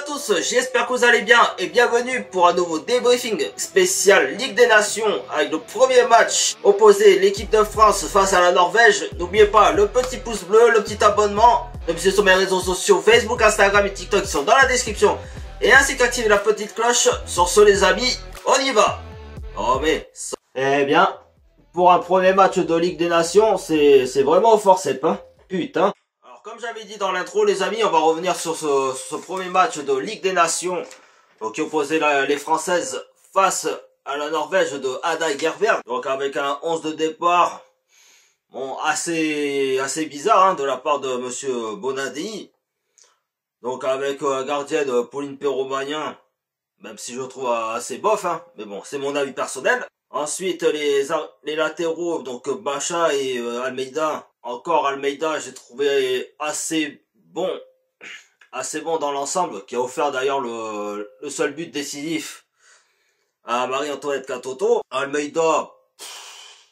tous, j'espère que vous allez bien et bienvenue pour un nouveau débriefing spécial Ligue des Nations avec le premier match opposé l'équipe de France face à la Norvège. N'oubliez pas le petit pouce bleu, le petit abonnement, de me suivre sur mes réseaux sociaux Facebook, Instagram et TikTok qui sont dans la description et ainsi qu'activer la petite cloche. Sur ce les amis, on y va. Oh mais... Eh bien, pour un premier match de Ligue des Nations, c'est vraiment au forceps, hein. Putain. Comme j'avais dit dans l'intro les amis, on va revenir sur ce premier match de Ligue des Nations qui opposait les Françaises face à la Norvège de Ada Gerbert. Donc avec un 11 de départ bon, assez bizarre hein, de la part de monsieur Bonadei. Donc avec gardienne Pauline Perromagnan, même si je trouve assez bof, hein, mais bon c'est mon avis personnel. Ensuite les latéraux, donc Bacha et Almeida. Encore Almeida, j'ai trouvé assez bon dans l'ensemble, qui a offert d'ailleurs le seul but décisif à Marie-Antoinette Katoto. Almeida,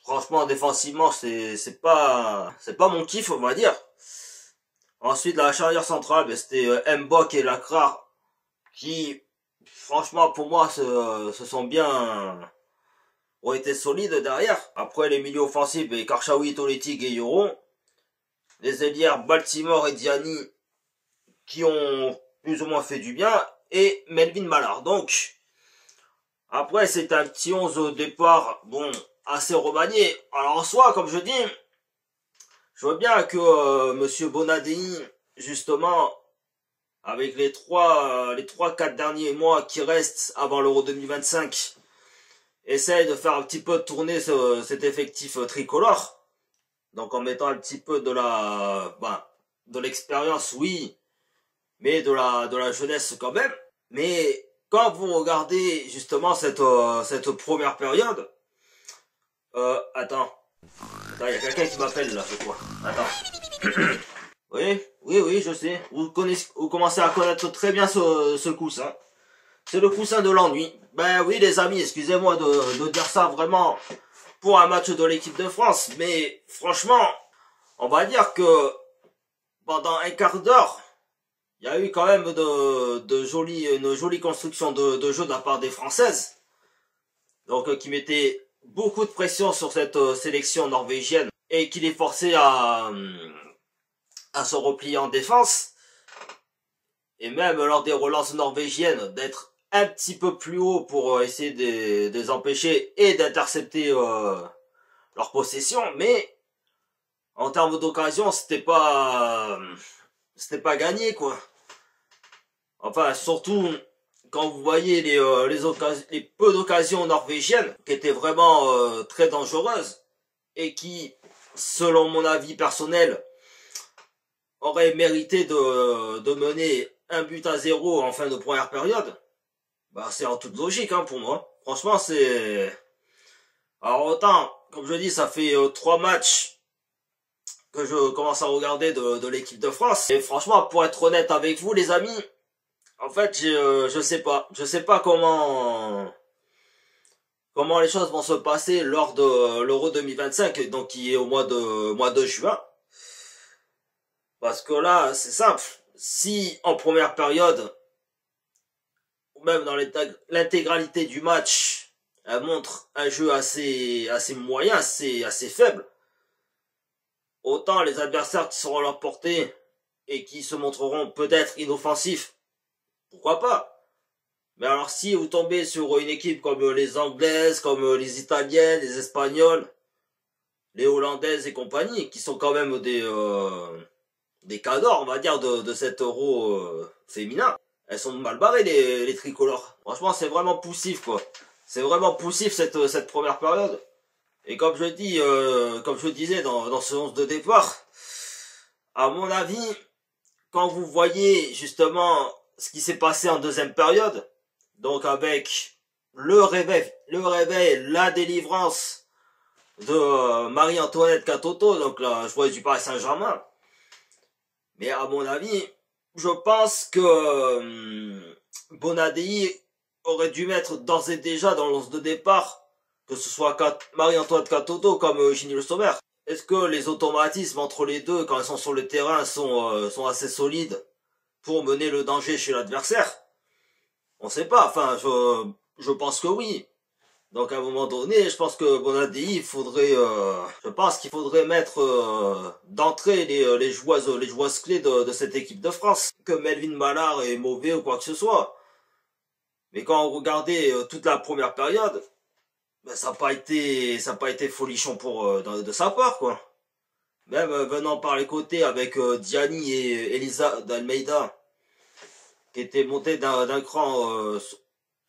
franchement défensivement, c'est pas mon kiff, on va dire. Ensuite la charnière centrale, c'était Mbok et Lacrar qui, franchement pour moi, ont été solides derrière. Après les milieux offensifs, Karchaoui, Toletti, Gueilleron. Les ailières Baltimore et Diani qui ont plus ou moins fait du bien. Et Melvin Mallard. Donc, après c'est un petit 11 au départ, bon, assez remanié. Alors en soi, comme je dis, je vois bien que monsieur Bonadei, justement, avec les 3-4 derniers mois qui restent avant l'Euro 2025, essaye de faire un petit peu tourner cet effectif tricolore. Donc en mettant un petit peu de l'expérience, oui, mais de la jeunesse quand même. Mais quand vous regardez justement cette première période, attends, il y a quelqu'un qui m'appelle là, je crois. Attends. Oui, je sais. Vous commencez à connaître très bien ce coussin. C'est le coussin de l'ennui. Ben oui les amis, excusez-moi de dire ça vraiment pour un match de l'équipe de France. Mais franchement, on va dire que pendant un quart d'heure, il y a eu quand même une jolie construction de jeu de la part des Françaises. Donc qui mettait beaucoup de pression sur cette sélection norvégienne et qui les forçait à se replier en défense. Et même lors des relances norvégiennes, d'être un petit peu plus haut pour essayer de les empêcher et d'intercepter leur possession. Mais en termes d'occasion, c'était pas gagné quoi. Enfin surtout quand vous voyez les peu d'occasions norvégiennes qui étaient vraiment très dangereuses et qui, selon mon avis personnel, auraient mérité de mener 1-0 en fin de première période. Bah c'est en toute logique hein, pour moi. Franchement c'est... Alors autant, comme je dis, ça fait 3 matchs que je commence à regarder de l'équipe de France. Et franchement, pour être honnête avec vous les amis, en fait je sais pas. Je sais pas comment les choses vont se passer lors de l'Euro 2025, donc qui est au mois de juin. Parce que là, c'est simple. Si en première période, ou même dans l'intégralité du match, elle montre un jeu assez moyen, assez faible, autant les adversaires qui seront à leur portée et qui se montreront peut-être inoffensifs, pourquoi pas. Mais alors si vous tombez sur une équipe comme les Anglaises, comme les Italiennes, les Espagnoles, les Hollandaises et compagnie, qui sont quand même des cadors, on va dire, de cet Euro féminin, elles sont mal barrées les tricolores. Franchement c'est vraiment poussif quoi. C'est vraiment poussif cette première période. Et comme je disais dans ce 11 de départ, à mon avis, quand vous voyez justement ce qui s'est passé en deuxième période, donc avec le réveil, la délivrance de Marie-Antoinette Katoto, donc la joueuse du Paris Saint-Germain, mais à mon avis, je pense que Bonadei aurait dû mettre d'ores et déjà dans l'11 de départ, que ce soit Marie-Antoinette Katoto comme Ginny Le Sommer. Est-ce que les automatismes entre les deux, quand elles sont sur le terrain, sont assez solides pour mener le danger chez l'adversaire? On sait pas, enfin, je pense que oui. Donc à un moment donné, je pense que Bonadei, je pense qu'il faudrait mettre d'entrée les joueuses clés de cette équipe de France. Que Melvin Mallard est mauvais ou quoi que ce soit. Mais quand on regardait toute la première période, ben, ça n'a pas été folichon de sa part, quoi. Même venant par les côtés avec Diani et Elisa d'Almeida, qui étaient montés d'un cran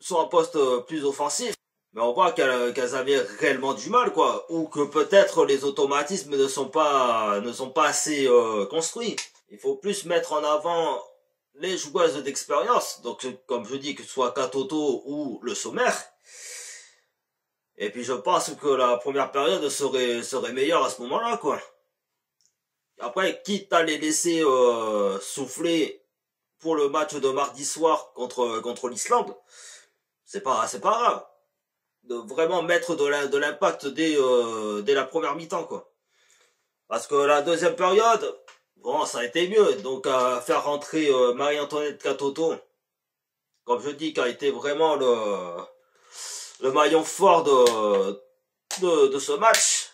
sur un poste plus offensif. Mais on voit qu'elles avaient réellement du mal, quoi. Ou que peut-être les automatismes ne sont pas assez construits. Il faut plus mettre en avant les joueuses d'expérience. Donc, comme je dis, que ce soit Katoto ou le Sommer. Et puis, je pense que la première période serait meilleure à ce moment-là, quoi. Après, quitte à les laisser souffler pour le match de mardi soir contre l'Islande, c'est pas grave. De vraiment mettre de l'impact dès la première mi-temps, quoi. Parce que la deuxième période, bon, ça a été mieux. Donc à faire rentrer Marie-Antoinette Katoto, comme je dis, qui a été vraiment le maillon fort de ce match.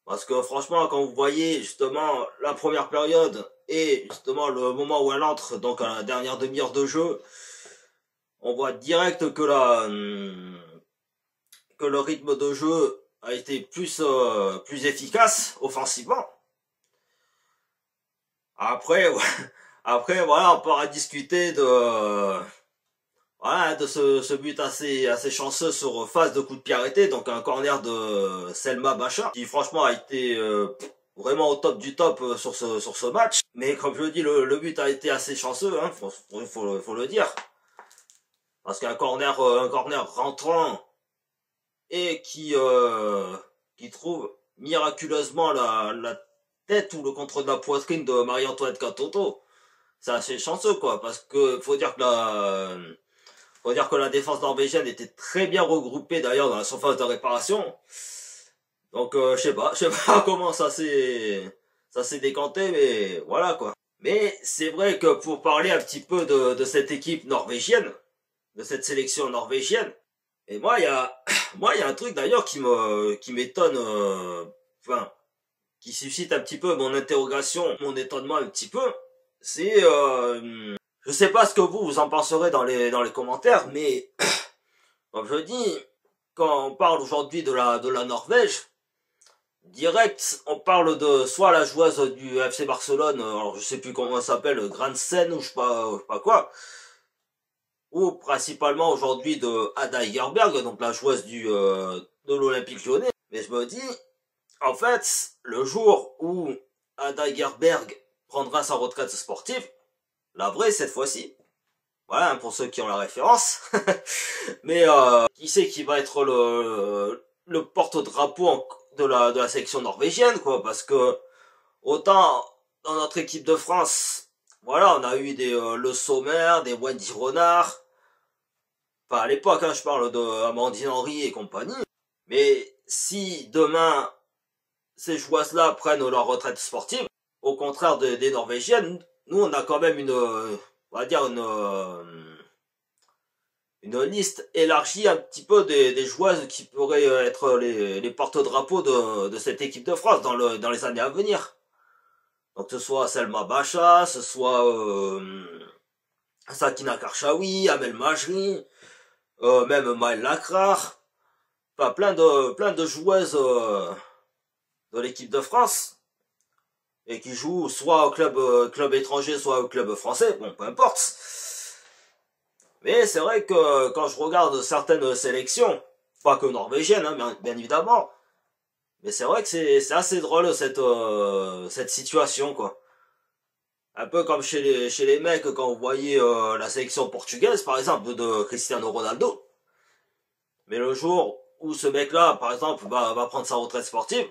Parce que franchement, quand vous voyez justement la première période et justement le moment où elle entre, donc à la dernière demi-heure de jeu, on voit direct que le rythme de jeu a été plus efficace offensivement. Après, voilà, on pourra discuter de ce but assez chanceux sur phase de coup de pied arrêté, donc un corner de Selma Bacha, qui franchement a été vraiment au top du top sur ce match. Mais comme je le dis, le but a été assez chanceux, hein, faut le dire. Parce qu'un corner rentrant et qui trouve miraculeusement la tête ou le contre de la poitrine de Marie-Antoinette Katoto, c'est assez chanceux, quoi, parce que faut dire que la défense norvégienne était très bien regroupée d'ailleurs dans la surface de réparation. Donc je sais pas comment ça s'est décanté, mais voilà, quoi. Mais c'est vrai que pour parler un petit peu de cette équipe norvégienne, de cette sélection norvégienne, et moi il y a un truc d'ailleurs qui m'étonne, enfin qui suscite un petit peu mon interrogation, mon étonnement un petit peu, c'est je sais pas ce que vous en penserez dans les commentaires, mais comme je dis, quand on parle aujourd'hui de la Norvège, direct on parle de soit la joueuse du FC Barcelone, alors je sais plus comment elle s'appelle, Gransen ou je sais pas quoi, ou principalement aujourd'hui de Ada Hegerberg, donc la joueuse de l'Olympique Lyonnais. Mais je me dis, en fait, le jour où Ada Hegerberg prendra sa retraite sportive, la vraie cette fois-ci, voilà, pour ceux qui ont la référence, mais qui c'est qui va être le porte-drapeau de la sélection norvégienne, quoi, parce que autant dans notre équipe de France, voilà, on a eu le Sommer, des Wendy Renard, enfin à l'époque, hein, je parle de Amandine Henry et compagnie, mais si demain ces joueuses-là prennent leur retraite sportive, au contraire des Norvégiennes, nous on a quand même on va dire une liste élargie un petit peu des joueuses qui pourraient être les porte-drapeaux de cette équipe de France dans les années à venir. Donc que ce soit Selma Bacha, ce soit Sakina Karchaoui, Amel Majri, même Maëlle Lacrar, enfin plein de joueuses de l'équipe de France et qui jouent soit au club étranger, soit au club français, bon peu importe. Mais c'est vrai que quand je regarde certaines sélections, pas que norvégiennes, hein, bien évidemment, mais c'est vrai que c'est assez drôle cette situation, quoi. Un peu comme chez les mecs quand vous voyez la sélection portugaise, par exemple, de Cristiano Ronaldo. Mais le jour où ce mec-là, par exemple, va prendre sa retraite sportive,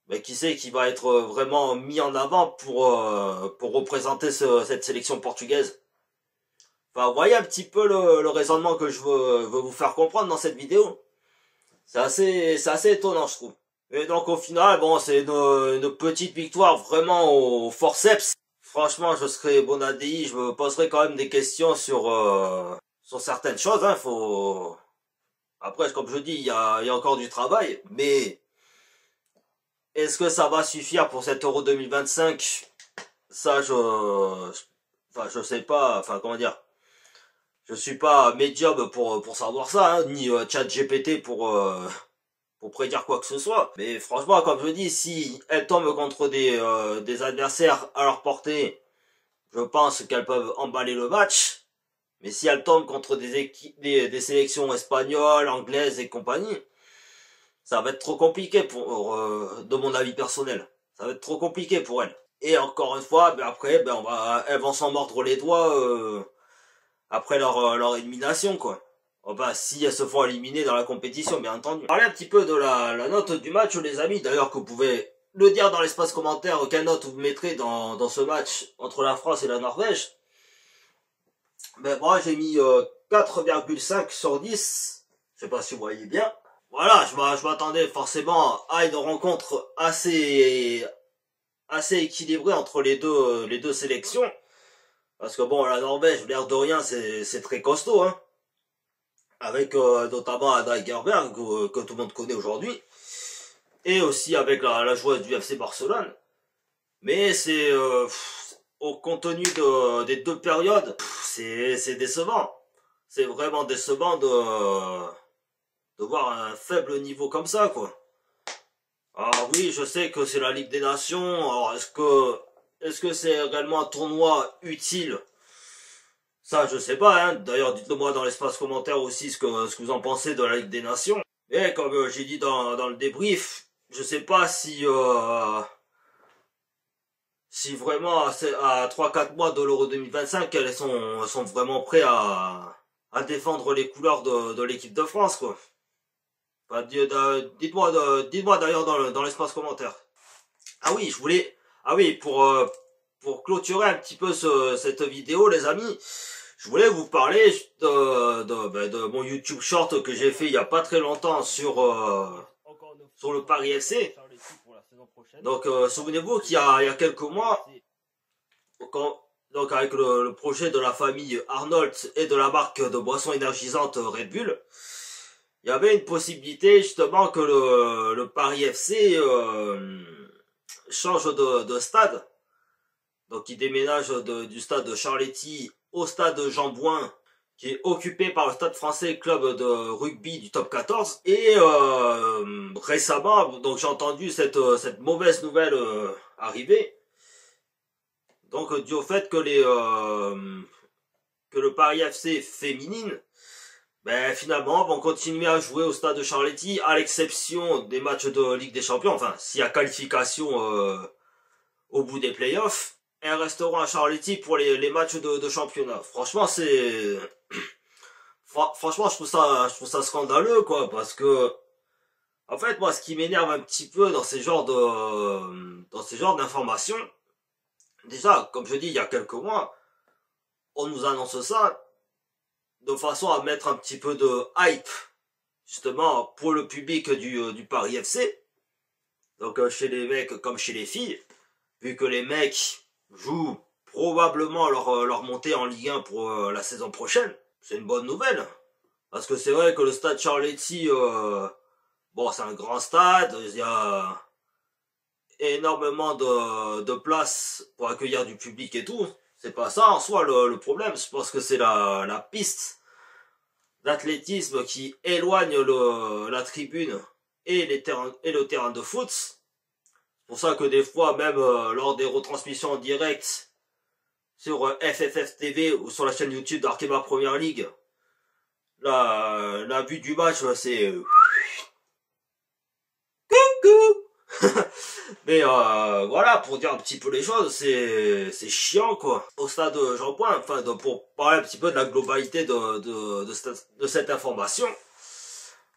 mais qui sait qui va être vraiment mis en avant pour représenter cette sélection portugaise. Enfin, vous voyez un petit peu le raisonnement que je veux vous faire comprendre dans cette vidéo. C'est assez étonnant, je trouve. Et donc au final, bon, c'est une petite victoire vraiment au forceps franchement, je serais bon ADI, je me poserais quand même des questions sur certaines choses, hein, faut... Après, comme je dis, il y a encore du travail, mais est-ce que ça va suffire pour cet Euro 2025? Ça, enfin, je sais pas, enfin, comment dire, je suis pas médium pour savoir ça, hein, ni ChatGPT pour prédire quoi que ce soit. Mais franchement, comme je dis, si elles tombent contre des adversaires à leur portée, je pense qu'elles peuvent emballer le match. Mais si elles tombent contre des sélections espagnoles, anglaises et compagnie, ça va être trop compliqué de mon avis personnel. Ça va être trop compliqué pour elles. Et encore une fois, ben après, ben elles vont s'en mordre les doigts après leur élimination, quoi. Oh bah, si elles se font éliminer dans la compétition, bien entendu. Parler un petit peu de la note du match, les amis. D'ailleurs, que vous pouvez le dire dans l'espace commentaire, quelle note vous mettrez dans ce match entre la France et la Norvège. Ben, moi, j'ai mis 4,5 sur 10. Je sais pas si vous voyez bien. Voilà, je m'attendais forcément à une rencontre assez équilibrée entre les deux sélections. Parce que bon, la Norvège, l'air de rien, c'est très costaud, hein. Avec notamment Ada Hegerberg, que tout le monde connaît aujourd'hui. Et aussi avec la joueuse du FC Barcelone. Mais c'est au contenu des deux périodes, c'est décevant. C'est vraiment décevant de voir un faible niveau comme ça, quoi. Alors oui, je sais que c'est la Ligue des Nations. Alors est-ce que c'est également un tournoi utile? Ça, je sais pas, hein. D'ailleurs, dites-le moi dans l'espace commentaire aussi ce que vous en pensez de la Ligue des Nations. Et comme j'ai dit dans le débrief, je sais pas si vraiment à 3-4 mois de l'Euro 2025, elles sont vraiment prêts à défendre les couleurs de l'équipe de France, quoi. Enfin, dites-moi d'ailleurs dans l'espace commentaire. Ah oui, ah oui, pour clôturer un petit peu cette vidéo, les amis, je voulais vous parler de mon YouTube Short que j'ai fait il y a pas très longtemps sur le Paris FC. Donc, souvenez-vous qu'il y a quelques mois, donc avec le projet de la famille Arnold et de la marque de boissons énergisantes Red Bull, il y avait une possibilité justement que le Paris FC change de stade. Donc il déménage du stade de Charletti au stade Jean Bouin, qui est occupé par le Stade Français, club de rugby du top 14. Et récemment, donc j'ai entendu cette mauvaise nouvelle arriver. Donc dû au fait que le Paris FC féminine, ben finalement vont continuer à jouer au stade de Charletti, à l'exception des matchs de Ligue des Champions. Enfin, s'il y a qualification au bout des playoffs, elles resteront à Charletti pour les matchs de championnat. Franchement, franchement, je trouve ça scandaleux, quoi, parce que, en fait, moi, ce qui m'énerve un petit peu dans ces genres d'informations, déjà, comme je dis, il y a quelques mois, on nous annonce ça de façon à mettre un petit peu de hype, justement, pour le public du Paris FC. Donc, chez les mecs comme chez les filles, vu que les mecs jouent probablement leur montée en Ligue 1 pour la saison prochaine. C'est une bonne nouvelle. Parce que c'est vrai que le stade Charletti, bon, c'est un grand stade, il y a énormément de place pour accueillir du public et tout. C'est pas ça en soi le problème, je pense que c'est la piste d'athlétisme qui éloigne la tribune et le terrain de foot. C'est pour ça que des fois, même lors des retransmissions en direct sur FFF TV ou sur la chaîne YouTube d'Arkema Première League, la vue du match, c'est coucou. Mais voilà, pour dire un petit peu les choses, c'est chiant, quoi. Au stade Jean Point, enfin, pour parler un petit peu de la globalité de cette information,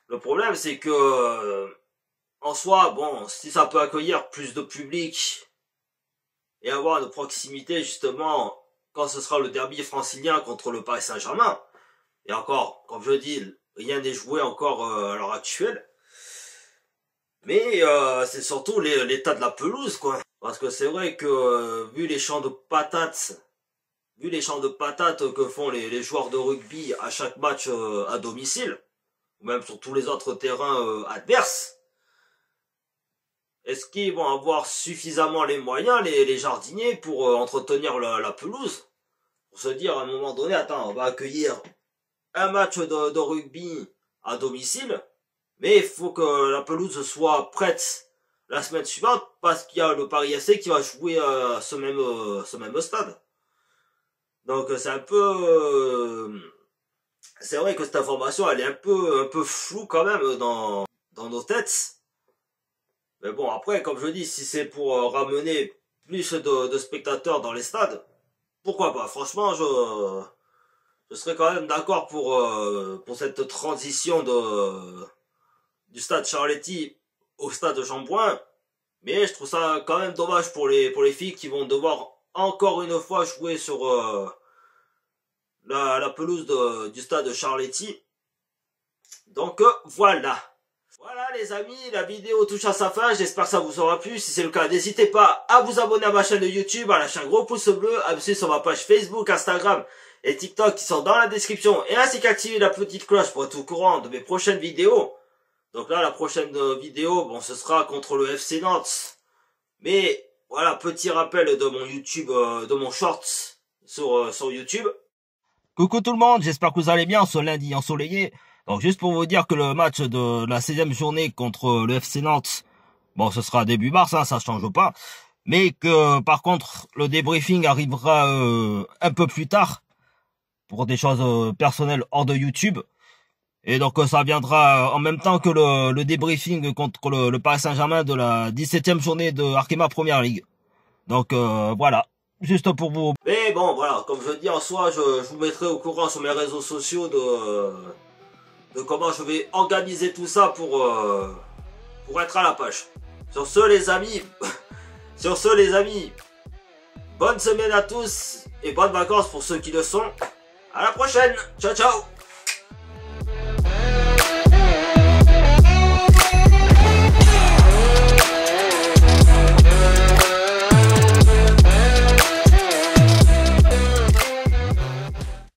le problème c'est que en soi, bon, si ça peut accueillir plus de public et avoir une proximité justement quand ce sera le derby francilien contre le Paris Saint-Germain, et encore, comme je dis, rien n'est joué encore à l'heure actuelle, mais c'est surtout l'état de la pelouse, quoi. Parce que c'est vrai que vu les champs de patates que font les joueurs de rugby à chaque match à domicile, ou même sur tous les autres terrains adverses, est-ce qu'ils vont avoir suffisamment les moyens, les jardiniers, pour entretenir la pelouse? Pour se dire à un moment donné, attends, on va accueillir un match de rugby à domicile, mais il faut que la pelouse soit prête la semaine suivante, parce qu'il y a le Paris FC qui va jouer à ce même stade. Donc c'est un peu... c'est vrai que cette information, elle est un peu floue quand même dans nos têtes. Mais bon, après, comme je dis, si c'est pour ramener plus de spectateurs dans les stades, pourquoi pas? Franchement, je serais quand même d'accord pour cette transition du stade Charletti au stade Jean-Bouin. Mais je trouve ça quand même dommage pour les filles qui vont devoir encore une fois jouer sur la pelouse du stade Charletti. Donc voilà. Voilà les amis, la vidéo touche à sa fin, j'espère que ça vous aura plu. Si c'est le cas, n'hésitez pas à vous abonner à ma chaîne de YouTube, à lâcher un gros pouce bleu, à me suivre sur ma page Facebook, Instagram et TikTok qui sont dans la description, et ainsi qu'activer la petite cloche pour être au courant de mes prochaines vidéos. Donc là, la prochaine vidéo, bon, ce sera contre le FC Nantes. Mais voilà, petit rappel de mon YouTube, de mon short sur YouTube. Coucou tout le monde, j'espère que vous allez bien ce lundi ensoleillé. Donc juste pour vous dire que le match de la 16e journée contre le FC Nantes, bon ce sera début mars, hein, ça change pas. Mais que par contre le débriefing arrivera un peu plus tard pour des choses personnelles hors de YouTube. Et donc ça viendra en même temps que le débriefing contre le Paris Saint-Germain de la 17e journée de Arkema Première Ligue. Donc voilà, juste pour vous. Mais bon voilà, comme je dis en soi, je vous mettrai au courant sur mes réseaux sociaux de comment je vais organiser tout ça pour être à la page. Sur ce les amis, bonne semaine à tous et bonnes vacances pour ceux qui le sont. À la prochaine, ciao ciao.